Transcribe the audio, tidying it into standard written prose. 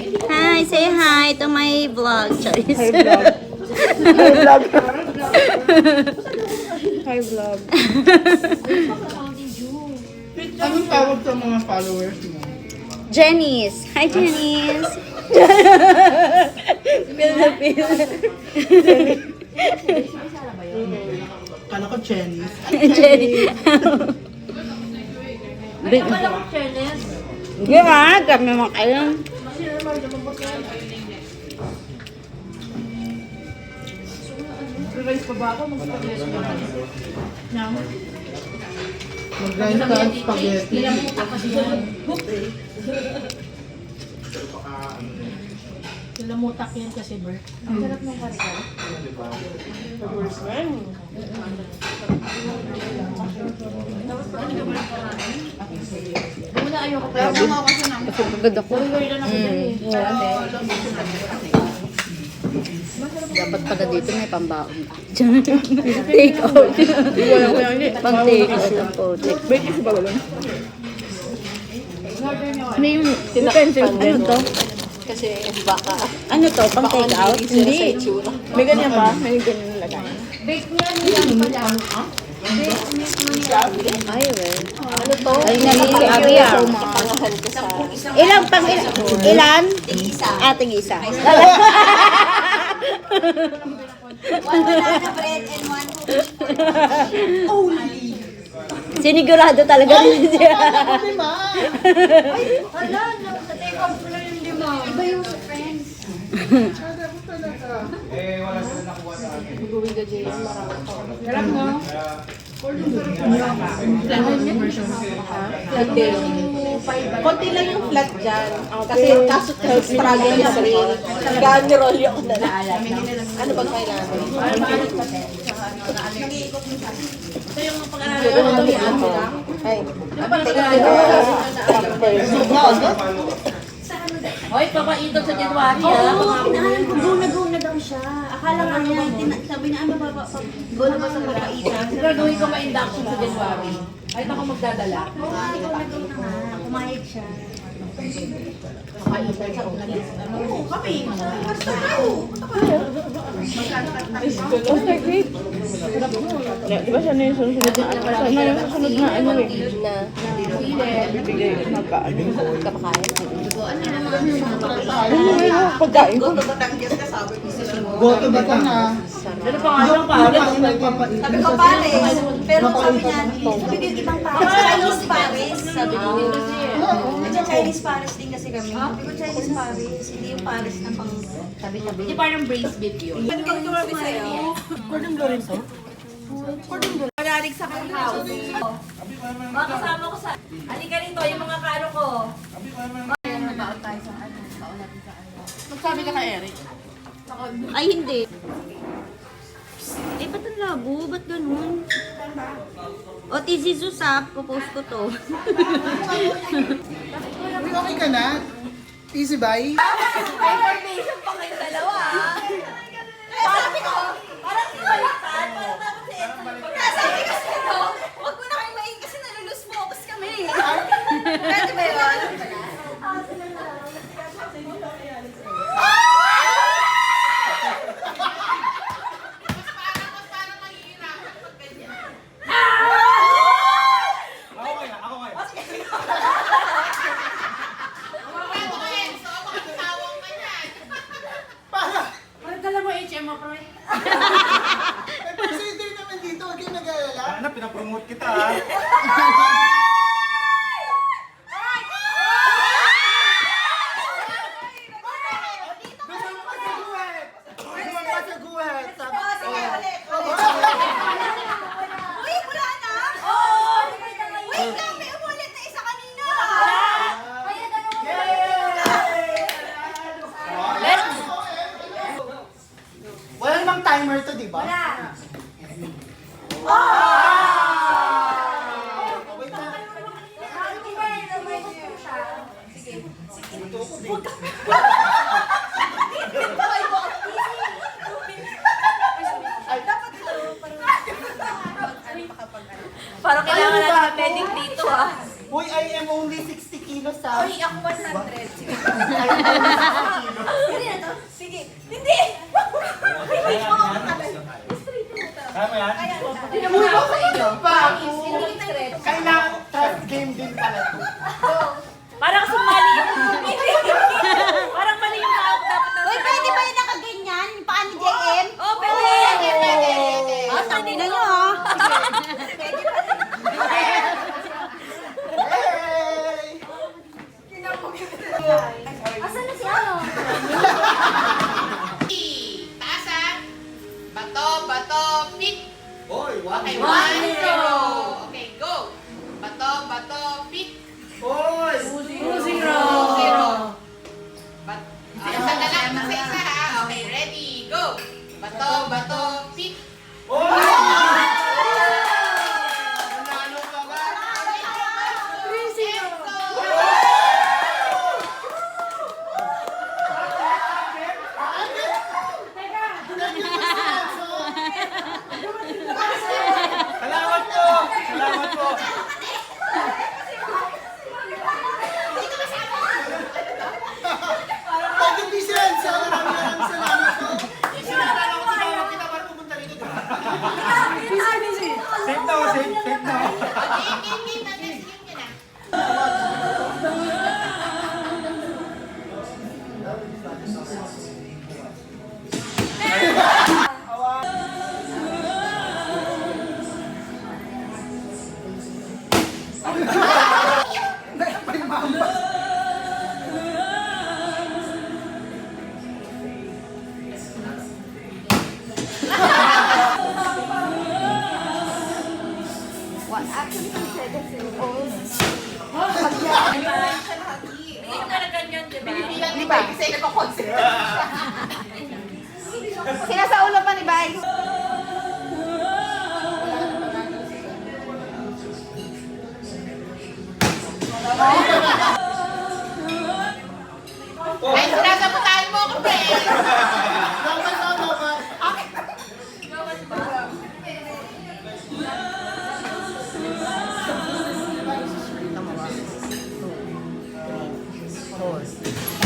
Hi, say hi to my vlog, Choice. Hi vlog. Hi vlog. Hi vlog. Anong tawag sa mga followers mo? Jenny's. Hi, Jenny's. Kala ko Chinese. Jenny. Hindi nga, kami mga kayo. Mag-grind ka ang spaghetti. Lamutak yan kasi, Bert. Ang sarap ng karika. Muna ayoko pa. Pagod ako. Dapat pala dito may pambaon. Take out. Pang take out ang pote. Wait, isa ba ba? Ano yung pencil? Ano to? Kasi baka. Ano to? Pang take out? Hindi. May ganyan ba? May ganyan lagay. Bake niya niyan pala. Ay, well. Ano to? Ay, naman si Abby ah. Pangahan ko sa... Ilang pang ilan? Ating isa. One banana bread and one Sinigurado talaga rin siya. Hala, take off ko lang yung lima. Iba yung sa friends. Konti lang yung flat dyan. Kasi kaso struggle na rin. Gani rolyo ko na lang. Ano bang kailangan? Ay. Hoy, papaitog sa January Oo, inaalam ko, go na daw siya. Akala nga niya, sabi niya, ano ba, go na ba sa papaitan? Siguraduhin ko ma-induction sa January. Ay, ako magdadala. Go na nga, pumayag siya. Oo, kami. Basta tayo. Basta great. Di ba siya na yung sunod na ano? Sana yung susunod na ano eh. Na. Bibigay magkaano. Kapakain. Ano yung pagkain ko? Go to Batangas. Ano pa nga lang pare? Sabi ko, pares. Pero sabi niya, sabi ko yung ibang pares. Chinese pares. Sabi ko, Chinese pares din kasi kami. Sabi ko, Chinese pares. Hindi yung pares na pang tabi-tabi. Hindi parang brace beef yun. Ano kang tumabi sa'yo? Cordon bleu rin to? Magaling sa kang house. Mga kasama ko sa... Halika rito, yung mga kano ko. Magsabi ka kay Eric. Ay, hindi. Eh, ba't ang labo? Ba't ganun? O, si Susap, popost ko to. Okay ka na? Easy bye? Information pa kayo dalawa. Sabi ko, parang sinalitan. Parang tapos si Ed. Sabi ko sa'yo, huwag mo na kayo maingin kasi nalulus focus kami. Pwede ba yun? Parang dala mo HM mo, pre. Eh, president naman dito. Huwag kayong nag-alala. Ano, pinapromote kita ah. Doon pa sa guwet. Sige, ulit. Uy, wala na? Oo. Wait lang, may umulit na isa kanina. Kaya Wala namang timer to, di ba? Wala. Parang kailangan natin ng medic dito ah. Uy, I am only 60 kilos ha. Uy, ako 100. Okay, 1-0. Okay, go. Bato, bato, pick. Oy! 2-0. Isa na lang, isa ha. Okay, ready, go. Bato, bato, pick. Oy! Nanalo ka ba? 3-0. Salamat po! Salamat po! Pwede Vicenza! Maraming salamat po! Sinakala ko tinawag kita para pumunta rito. Safe na, safe na. Game na, next game nyo na. May mama. Hindi na ganyan, di ba? Di ba? Kasi nagko-concentrate siya. Sinasa ulo pa ni Bay. Ay, sinasabutan mo ko, pre. Dapat na, dapat. Four.